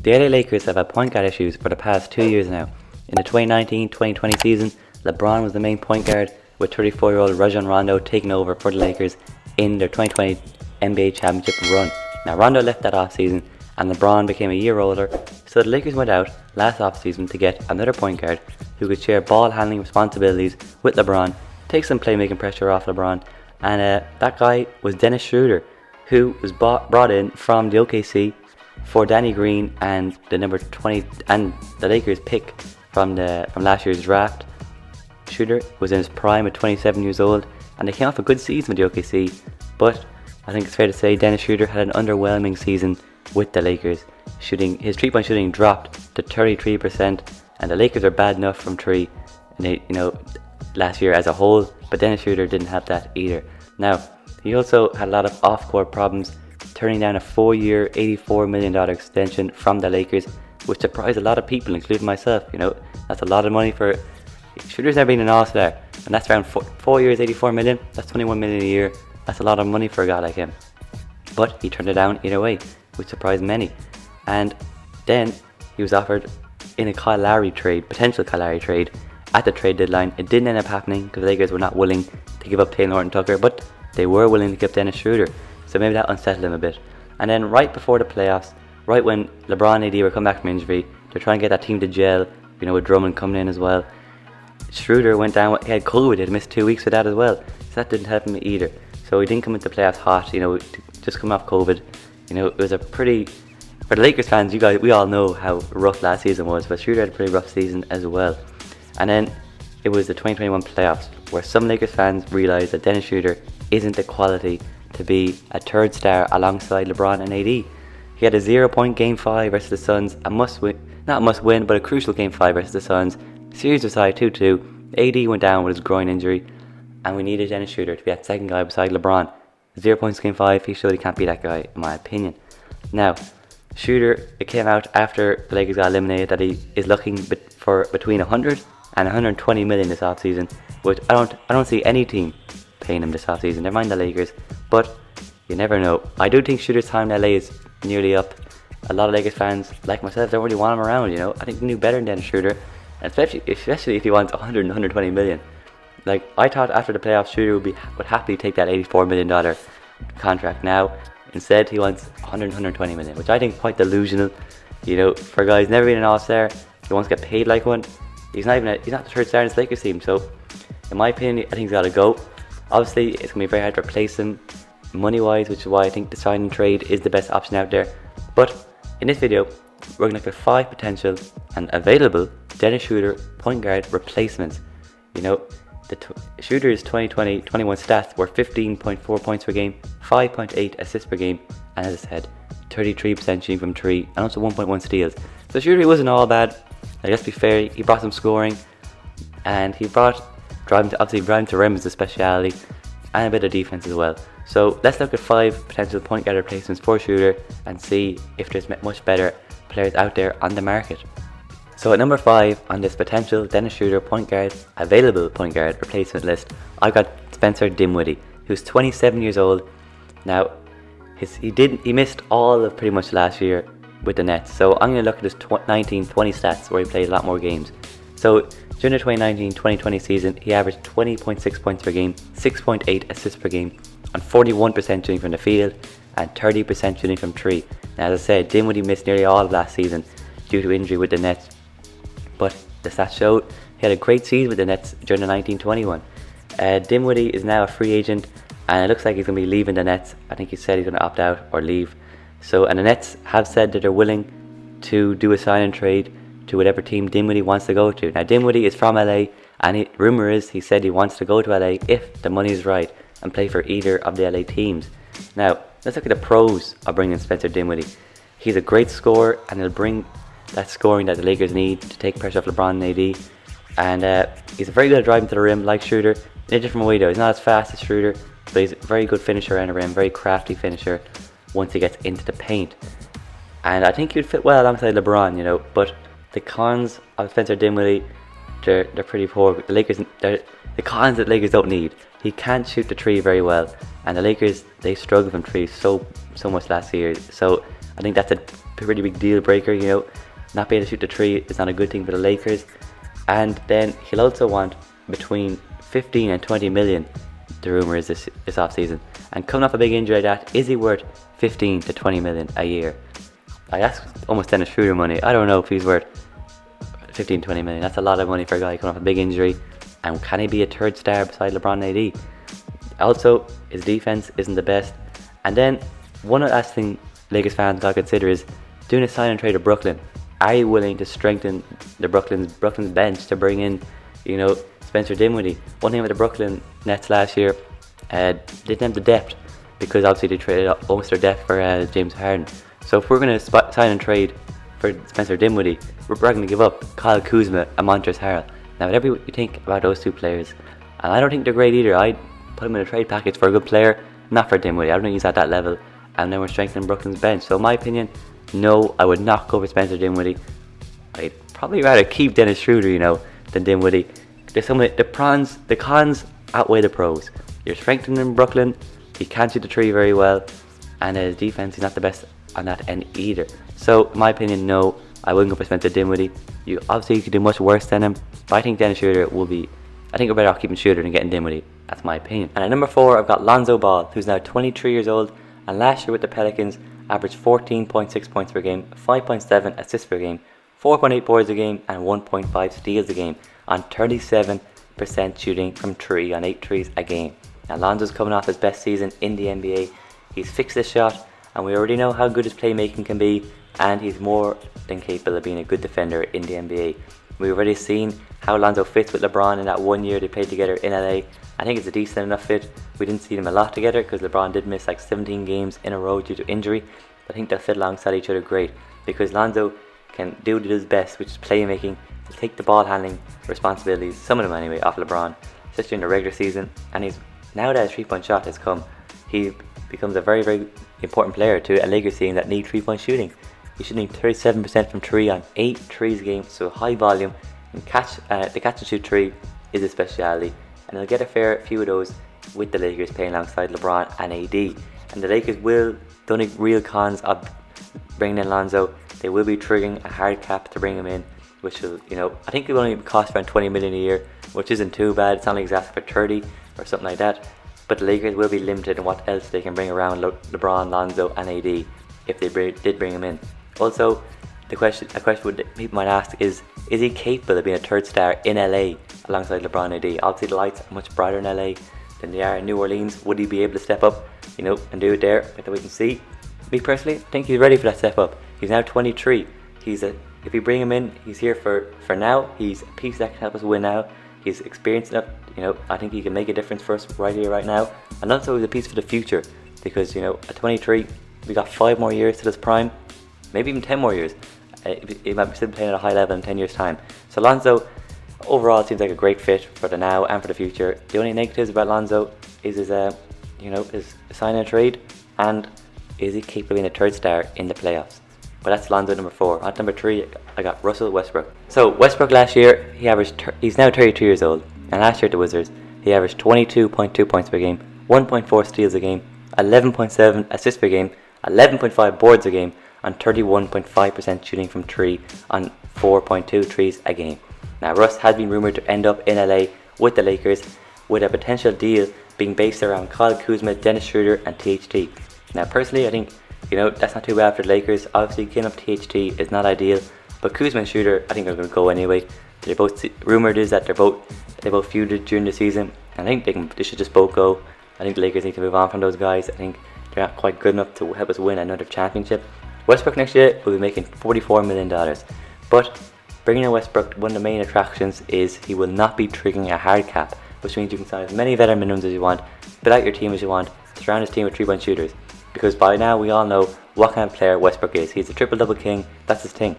The LA Lakers have had point guard issues for the past 2 years now. In the 2019-2020 season, LeBron was the main point guard, with 34-year-old Rajon Rondo taking over for the Lakers in their 2020 NBA Championship run. Now Rondo left that offseason and LeBron became a year older, so the Lakers went out last offseason to get another point guard who could share ball handling responsibilities with LeBron, take some playmaking pressure off LeBron, and that guy was Dennis Schroder, who was brought in from the OKC for Danny Green and the number 20 and the Lakers pick from last year's draft. Schroder was in his prime at 27 years old, and they came off a good season with the OKC, but I think it's fair to say Dennis Schroder had an underwhelming season with the Lakers. His 3-point shooting dropped to 33%, and the Lakers are bad enough from three, and last year as a whole, but Dennis Schroder didn't have that either. Now, he also had a lot of off-court problems, turning down a 4-year, $84 million extension from the Lakers, which surprised a lot of people, including myself. That's a lot of money for... Schroder's never been an all-star, and that's around 4 years, $84 million. That's $21 million a year. That's a lot of money for a guy like him. But he turned it down either way, which surprised many. And then he was offered in a potential Kyle Lowry trade, at the trade deadline. It didn't end up happening because the Lakers were not willing to give up Taylor Horton-Tucker, but they were willing to give Dennis Schroder. So maybe that unsettled him a bit. And then right before the playoffs, right when LeBron and AD were coming back from injury, they're trying to get that team to gel, with Drummond coming in as well. Schroder went down, he had COVID, he had missed 2 weeks with that as well. So that didn't help him either. So he didn't come into the playoffs hot, just come off COVID. It was a pretty... For the Lakers fans, we all know how rough last season was, but Schroder had a pretty rough season as well. And then it was the 2021 playoffs, where some Lakers fans realised that Dennis Schroder isn't the quality to be a third star alongside LeBron and AD. He had a 0-point Game 5 versus the Suns, not must win, but a crucial Game 5 versus the Suns. Series was tied 2-2. AD went down with his groin injury, and we needed Dennis Schroder to be that second guy beside LeBron. 0 points Game 5, he showed he can't be that guy, in my opinion. Now, Schroder, it came out after the Lakers got eliminated that he is looking for between 100 and 120 million this offseason, which I don't see any team paying him this offseason. Never mind the Lakers, but you never know. I do think Schroder's time in LA is nearly up. A lot of Lakers fans, like myself, don't really want him around. I think they knew better than Dennis Schroder, and especially if he wants 100 and 120 million. Like, I thought after the playoffs, Schroder would happily take that $84 million contract. Now, instead, he wants 100 and 120 million, which I think is quite delusional. For a guy who's never been an all-star, he wants to get paid like one. He's not the third star in this Lakers team, so in my opinion, I think he's got to go. Obviously, it's going to be very hard to replace him money-wise, which is why I think the sign and trade is the best option out there. But in this video, we're going to look at 5 potential and available Dennis Schroder point guard replacements. Schroder's 2020-21 stats were 15.4 points per game, 5.8 assists per game, and as I said, 33% shooting from 3, and also 1.1 steals. So Schroder wasn't all bad. Let's be fair, he brought some scoring, and he brought driving to rim is a speciality, and a bit of defense as well. So let's look at 5 potential point guard replacements for Schroder and see if there's much better players out there on the market. So at number 5 on this potential Dennis Schroder available point guard replacement list, I got Spencer Dinwiddie, who's 27 years old. Now, he missed all of pretty much last year with the Nets. So I'm going to look at his 19-20 stats where he played a lot more games. So during the 2019-2020 season, he averaged 20.6 points per game, 6.8 assists per game, and 41% shooting from the field and 30% shooting from 3. Now, as I said, Dinwiddie missed nearly all of last season due to injury with the Nets. But the stats showed he had a great season with the Nets during the 19-21. Dinwiddie is now a free agent, and it looks like he's going to be leaving the Nets. I think he said he's going to opt out or leave. And the Nets have said that they're willing to do a sign and trade to whatever team Dinwiddie wants to go to. Now, Dinwiddie is from LA, and rumor is he said he wants to go to LA if the money is right and play for either of the LA teams. Now, let's look at the pros of bringing Spencer Dinwiddie. He's a great scorer, and he'll bring that scoring that the Lakers need to take pressure off LeBron and AD. And he's very good at driving to the rim, like Schroder, in a different way though. He's not as fast as Schroder, but he's a very good finisher around the rim, very crafty finisher once he gets into the paint. And I think he would fit well alongside LeBron, but the cons of Spencer Dinwiddie, they're pretty poor. The cons that Lakers don't need. He can't shoot the 3 very well, and the Lakers, they struggled from 3 so much last year. So I think that's a pretty big deal breaker. Not being able to shoot the three is not a good thing for the Lakers. And then he'll also want between 15 and 20 million, the rumour is this off season. And coming off a big injury like that, is he worth 15 to 20 million a year? That's almost Dennis Schroder money. I don't know if he's worth 15 20 million. That's a lot of money for a guy coming off a big injury. And can he be a third star beside LeBron and AD? Also, his defense isn't the best. And then one last thing Lakers fans got to consider is doing a sign and trade of Brooklyn. Are you willing to strengthen the Brooklyn's bench to bring in, Spencer Dinwiddie? One thing with the Brooklyn Nets last year, didn't have the depth because obviously they traded almost their depth for James Harden. So if we're going to sign and trade for Spencer Dinwiddie, we're going to give up Kyle Kuzma and Montrezl Harrell. Now, whatever you think about those two players, and I don't think they're great either. I'd put them in a trade package for a good player, not for Dinwiddie. I don't think he's at that level. And then we're strengthening Brooklyn's bench. So in my opinion, no, I would not go for Spencer Dinwiddie. I'd probably rather keep Dennis Schroder, than Dinwiddie. There's the cons outweigh the pros. You're strengthening Brooklyn. He can't shoot the tree very well, and his defense is not the best on that end either. So in my opinion, no, I wouldn't go for Spencer Dinwiddie. You could do much worse than him, but I think Dennis Schroder will be. I think we're better off keeping Schroder than getting Dinwiddie. That's my opinion. And at number 4, I've got Lonzo Ball, who's now 23 years old, and last year with the Pelicans averaged 14.6 points per game, 5.7 assists per game, 4.8 boards a game, and 1.5 steals a game on 37% shooting from 3 on 8 threes a game. Now Lonzo's coming off his best season in the NBA. He's fixed his shot, and we already know how good his playmaking can be, and he's more than capable of being a good defender in the NBA. We've already seen how Lonzo fits with LeBron in that 1 year they played together in LA. I think it's a decent enough fit. We didn't see them a lot together because LeBron did miss like 17 games in a row due to injury. But I think they'll fit alongside each other great because Lonzo can do what he does best, which is playmaking. He'll take the ball handling responsibilities, some of them anyway, off LeBron, especially in the regular season. And now that his 3-point shot has come, he becomes a very, very important player to a Lakers team that need 3-point shooting. He's shooting 37% from 3 on 8 threes a game, so high volume. And the catch and shoot 3 is a speciality, and he'll get a fair few of those with the Lakers playing alongside LeBron and AD. And the Lakers will, the only real cons of bringing in Lonzo, they will be triggering a hard cap to bring him in, which will, I think it will only cost around 20 million a year, which isn't too bad. It's not like he's asking for 30 or something like that. But the Lakers will be limited in what else they can bring around LeBron, Lonzo, and AD if they did bring him in. Also, a question people might ask is he capable of being a third star in LA alongside LeBron and AD? Obviously, the lights are much brighter in LA than they are in New Orleans. Would he be able to step up, and do it there? That we can see. Me personally, I think he's ready for that step up. He's now 23. If we bring him in, he's here for now. He's a piece that can help us win now. He's experienced enough. I think he can make a difference for us right here, right now. And also, he's a piece for the future because at 23, we got 5 more years to this prime. Maybe even 10 more years. He might be still playing at a high level in 10 years' time. So Lonzo, overall, seems like a great fit for the now and for the future. The only negatives about Lonzo is his sign and trade, and is he capable of being a third star in the playoffs? But that's Lonzo number 4. At number 3, I got Russell Westbrook. So Westbrook last year, he's now 32 years old, and last year at the Wizards, he averaged 22.2 points per game, 1.4 steals a game, 11.7 assists per game, 11.5 boards a game, on 31.5% shooting from 3 on 4.2 threes a game. Now Russ has been rumoured to end up in LA with the Lakers, with a potential deal being based around Kyle Kuzma, Dennis Schroder and THT. Now personally, I think that's not too bad for the Lakers. Obviously giving up THT is not ideal, but Kuzma and Schroder I think are going to go anyway. They're both rumoured is that they both feuded during the season, and I think they should just both go. I think the Lakers need to move on from those guys. I think they're not quite good enough to help us win another championship. Westbrook next year will be making $44 million, but bringing in Westbrook, one of the main attractions is he will not be triggering a hard cap, which means you can sign as many veteran minimums as you want, build out your team as you want, surround his team with 3-point shooters, because by now we all know what kind of player Westbrook is. He's a triple-double king, that's his thing.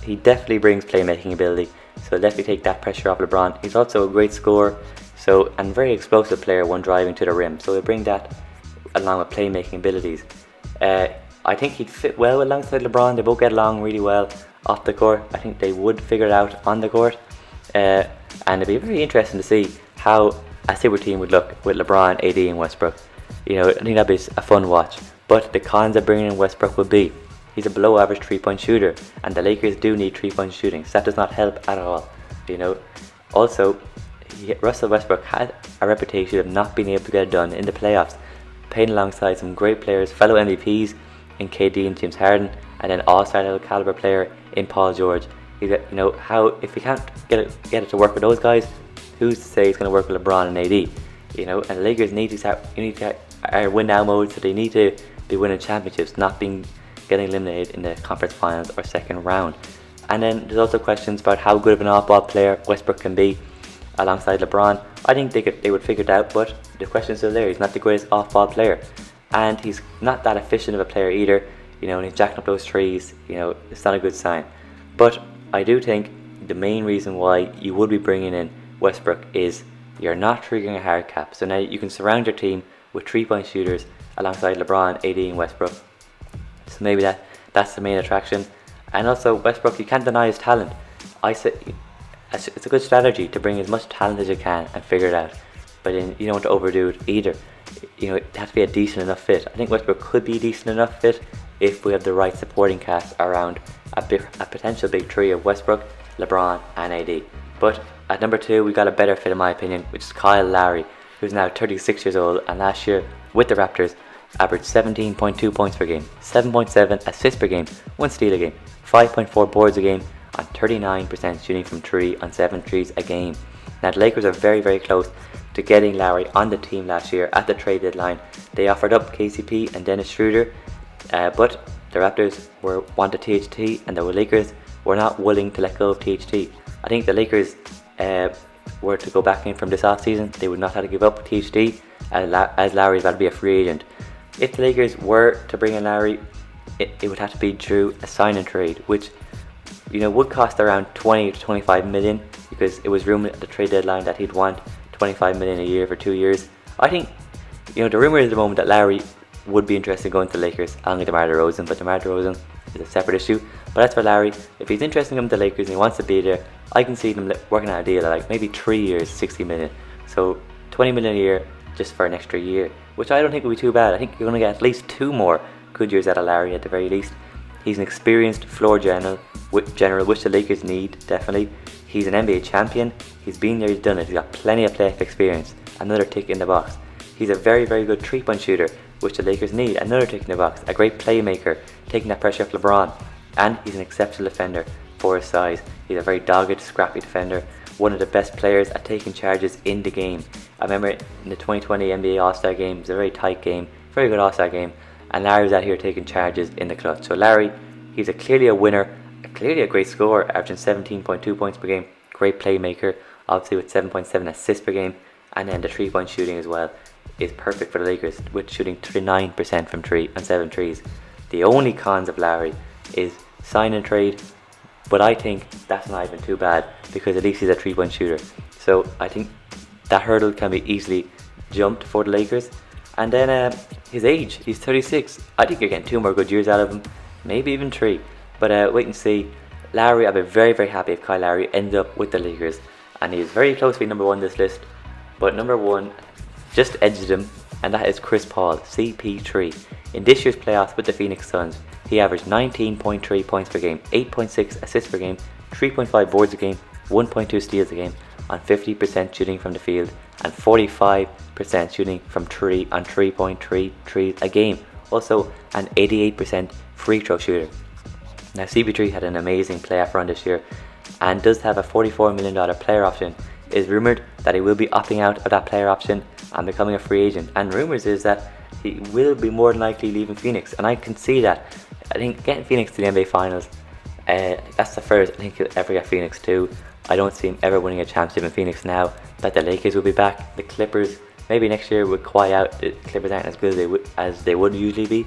He definitely brings playmaking ability, so he'll definitely take that pressure off LeBron. He's also a great scorer, and very explosive player when driving to the rim, so he'll bring that along with playmaking abilities. I think he'd fit well alongside LeBron. They both get along really well off the court. I think they would figure it out on the court. And it'd be very interesting to see how a super team would look with LeBron, AD and Westbrook. I think that'd be a fun watch. But the cons of bringing in Westbrook would be he's a below average 3-point shooter, and the Lakers do need 3-point shooting, so that does not help at all. Also, Russell Westbrook had a reputation of not being able to get it done in the playoffs, playing alongside some great players, fellow MVPs in KD and James Harden, and an all-star level caliber player in Paul George. How if he can't get it to work with those guys, who's to say he's going to work with LeBron and AD? And the Lakers need to win now mode, so they need to be winning championships, not getting eliminated in the conference finals or second round. And then there's also questions about how good of an off-ball player Westbrook can be alongside LeBron. I think they would figure it out, but the question's still there. He's not the greatest off-ball player, and he's not that efficient of a player either. And he's jacking up those threes. It's not a good sign. But I do think the main reason why you would be bringing in Westbrook is you're not triggering a hard cap. So now you can surround your team with 3-point shooters alongside LeBron, AD, and Westbrook. So maybe that's the main attraction. And also Westbrook, you can't deny his talent. I say it's a good strategy to bring as much talent as you can and figure it out. But then you don't want to overdo it either. It has to be a decent enough fit. I think Westbrook could be a decent enough fit if we have the right supporting cast around a potential big three of Westbrook, LeBron, and AD. But at number 2, we got a better fit in my opinion, which is Kyle Lowry, who's now 36 years old, and last year with the Raptors averaged 17.2 points per game, 7.7 assists per game, 1 steal a game, 5.4 boards a game, on 39% shooting from 3 on 7 threes a game. Now the Lakers are very, very close to getting Lowry on the team last year at the trade deadline. They offered up KCP and Dennis Schroder, but the Raptors wanted THT, and the Lakers were not willing to let go of THT. I think the Lakers were to go back in from this offseason, they would not have to give up THT, as Lowry's about to be a free agent. If the Lakers were to bring in Lowry, it would have to be through a sign and trade, which would cost around 20 to 25 million, because it was rumored at the trade deadline that he'd want 25 million a year for 2 years. I think the rumor is at the moment that Lowry would be interested in going to the Lakers along with DeMar DeRozan, but DeMar DeRozan is a separate issue. But as for Lowry, if he's interested in coming to the Lakers and he wants to be there, I can see them working out a deal at maybe 3 years, 60 million. So 20 million a year just for an extra year, which I don't think would be too bad. I think you're going to get at least 2 more good years out of Lowry at the very least. He's an experienced floor general, which the Lakers need, definitely. He's an NBA champion. He's been there, he's done it. He's got plenty of playoff experience. Another tick in the box. He's a very, very good 3-point shooter, which the Lakers need. Another tick in the box. A great playmaker, taking that pressure off LeBron. And he's an exceptional defender for his size. He's a very dogged, scrappy defender. One of the best players at taking charges in the game. I remember in the 2020 NBA All-Star game, it was a very tight game, very good All-Star game, and Larry was out here taking charges in the clutch. So Larry, he's clearly a winner, clearly a great scorer, averaging 17.2 points per game, great playmaker, obviously with 7.7 assists per game, and then the 3-point shooting as well is perfect for the Lakers, with shooting 39% from 3 on 7 threes. The only cons of Larry is sign and trade, but I think that's not even too bad, because at least he's a 3-point shooter. So I think that hurdle can be easily jumped for the Lakers. And then his age, he's 36. I think you're getting 2 more good years out of him, maybe even 3. But wait and see. Lowry, I'd be very, very happy if Kyle Lowry ends up with the Lakers, and he's very close to being number 1 on this list. But number 1 just edged him, and that is Chris Paul, CP3. In this year's playoffs with the Phoenix Suns, he averaged 19.3 points per game, 8.6 assists per game, 3.5 boards a game, 1.2 steals a game, on 50% shooting from the field, and 45% shooting from 3 on 3.3 threes a game. Also an 88% free throw shooter. Now CP3 had an amazing playoff run this year and does have a $44 million player option. It is rumoured that he will be opting out of that player option and becoming a free agent, and rumours is that he will be more than likely leaving Phoenix, and I can see that. I think getting Phoenix to the NBA Finals, that's the first I think he'll ever get Phoenix to. I don't see him ever winning a championship in Phoenix now that the Lakers will be back. The Clippers maybe next year would quiet out. The Clippers aren't as good as they would usually be.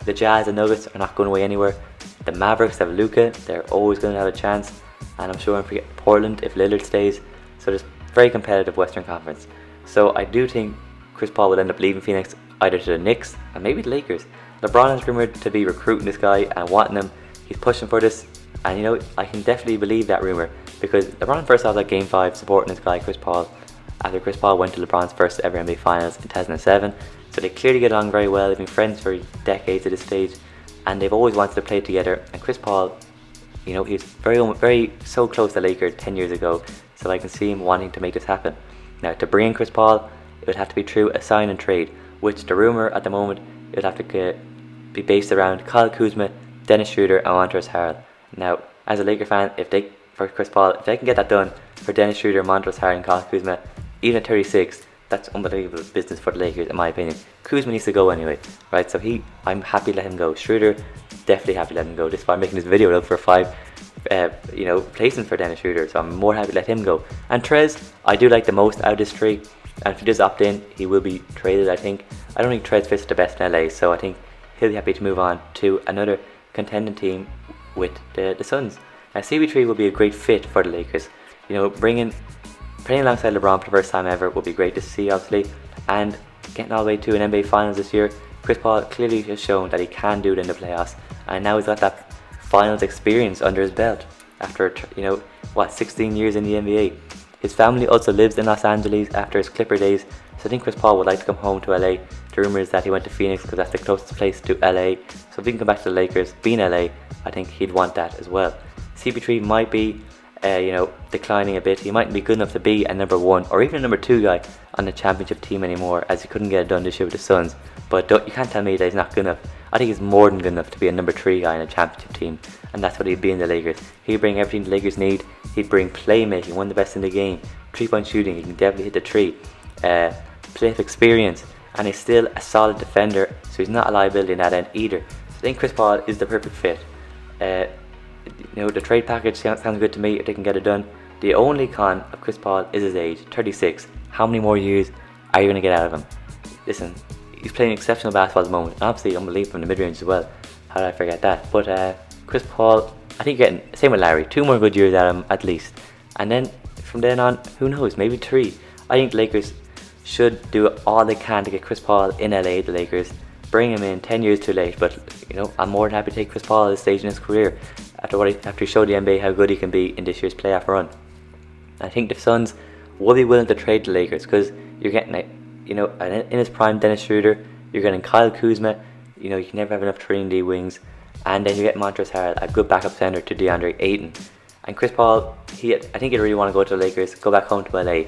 The Jazz and Nuggets are not going away anywhere. The Mavericks have Luka, they're always going to have a chance, and I'm sure I'm forgetting Portland if Lillard stays. So there's very competitive Western Conference. So I do think Chris Paul will end up leaving Phoenix either to the Knicks and maybe the Lakers. LeBron is rumoured to be recruiting this guy and wanting him. He's pushing for this, and I can definitely believe that rumour, because LeBron first off, like Game 5 supporting this guy Chris Paul after Chris Paul went to LeBron's first ever NBA Finals in 2007. So but they clearly get along very well. They've been friends for decades at this stage, and they've always wanted to play together. And Chris Paul, you know, he's very so close to Lakers 10 years ago, so I can see him wanting to make this happen. Now, to bring in Chris Paul, it would have to be through a sign and trade, which the rumor at the moment, it would have to be based around Kyle Kuzma, Dennis Schroder, and Montrezl Harrell. Now, as a Laker fan, for Chris Paul, if they can get that done for Dennis Schroder, Montrezl Harrell, and Kyle Kuzma, even at 36, that's unbelievable business for the Lakers, in my opinion. Kuzma needs to go anyway, right? So I'm happy to let him go. Schroder, definitely happy to let him go. This is why I'm making this video. Look for 5, placements for Dennis Schroder. So I'm more happy to let him go. And Trez, I do like the most out of this tree. And if he does opt in, he will be traded. I don't think Trez fits the best in LA, so I think he'll be happy to move on to another contending team with the Suns. Now, CP3 will be a great fit for the Lakers. You know, playing alongside LeBron for the first time ever would be great to see, obviously. And getting all the way to an NBA Finals this year, Chris Paul clearly has shown that he can do it in the playoffs. And now he's got that Finals experience under his belt after, 16 years in the NBA. His family also lives in Los Angeles after his Clipper days, so I think Chris Paul would like to come home to LA. The rumour is that he went to Phoenix because that's the closest place to LA. So if he can come back to the Lakers, being LA, I think he'd want that as well. CP3 might be, declining a bit. He mightn't be good enough to be a number 1 or even a number 2 guy on the championship team anymore, as he couldn't get it done this year with the Suns. But you can't tell me that he's not good enough. I think he's more than good enough to be a number 3 guy in a championship team, and that's what he'd be in the Lakers. He'd bring everything the Lakers need. He'd bring playmaking, one of the best in the game, 3-point shooting, he can definitely hit the 3, playoff experience, and he's still a solid defender, so he's not a liability in that end either. So I think Chris Paul is the perfect fit. The trade package sounds good to me if they can get it done. The only con of Chris Paul is his age, 36. How many more years are you going to get out of him? Listen, he's playing exceptional basketball at the moment, and obviously unbelievable from the mid-range as well. How did I forget that? But Chris Paul, I think you're getting, same with Lowry, 2 more good years out of him at least. And then from then on, who knows, maybe 3. I think the Lakers should do all they can to get Chris Paul in LA, the Lakers. Bring him in 10 years too late, but I'm more than happy to take Chris Paul at this stage in his career after he showed the NBA how good he can be in this year's playoff run. I think the Suns will be willing to trade the Lakers because you're getting, in his prime Dennis Schroder, you're getting Kyle Kuzma, you can never have enough 3-and-D wings, and then you get Montrezl Harrell, a good backup center to DeAndre Ayton. And Chris Paul, I think he'd really want to go to the Lakers, go back home to LA,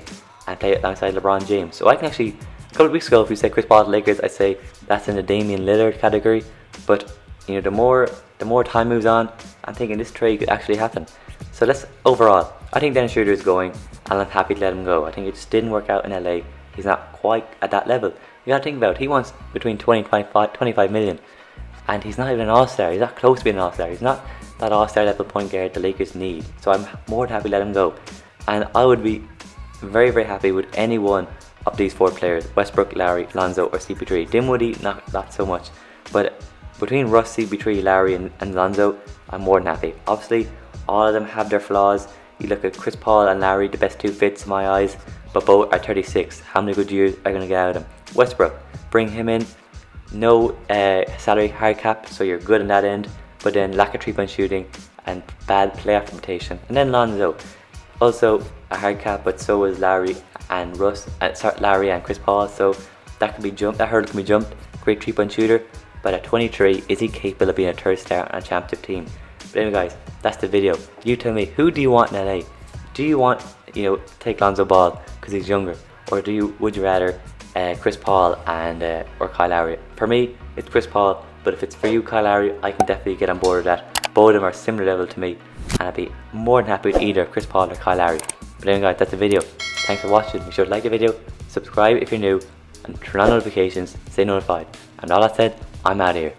and play alongside LeBron James. So I can actually, a couple of weeks ago, if we said Chris Paul to the Lakers, I'd say that's in the Damian Lillard category. But the more time moves on, I'm thinking this trade could actually happen. So overall, I think Dennis Schroder is going, and I'm happy to let him go. I think it just didn't work out in LA. He's not quite at that level. You gotta think about it. He wants between 20 and 25 million, and he's not even an all-star. He's not close to being an all-star. He's not that all-star level point guard the Lakers need. So I'm more than happy to let him go, and I would be very, very happy with any one of these 4 players: Westbrook, Lowry, Lonzo, or CP3. Dinwiddie, not so much, but between Russ, CP3, Lowry, and Lonzo, I'm more than happy. Obviously, all of them have their flaws. You look at Chris Paul and Lowry, the best 2 fits in my eyes, but both are 36. How many good years are going to get out of them? Westbrook, bring him in. No salary high cap, so you're good in that end, but then lack of 3-point shooting and bad playoff reputation. And then Lonzo, also a hard cap, but so is Lowry and Lowry and Chris Paul, so that hurdle can be jumped. Great 3-point shooter, but at 23, is he capable of being a 3rd star on a championship team? But anyway, guys, that's the video. You tell me, who do you want in LA? Do you want, take Lonzo Ball because he's younger, or would you rather Chris Paul and or Kyle Lowry? For me, it's Chris Paul, but if it's for you, Kyle Lowry, I can definitely get on board with that. Both of them are similar level to me, and I'd be more than happy with either Chris Paul or Kyle Lowry. But anyway, guys, that's the video. Thanks for watching. Be sure to like the video, subscribe if you're new, and turn on notifications, stay notified. And all that said, I'm out of here.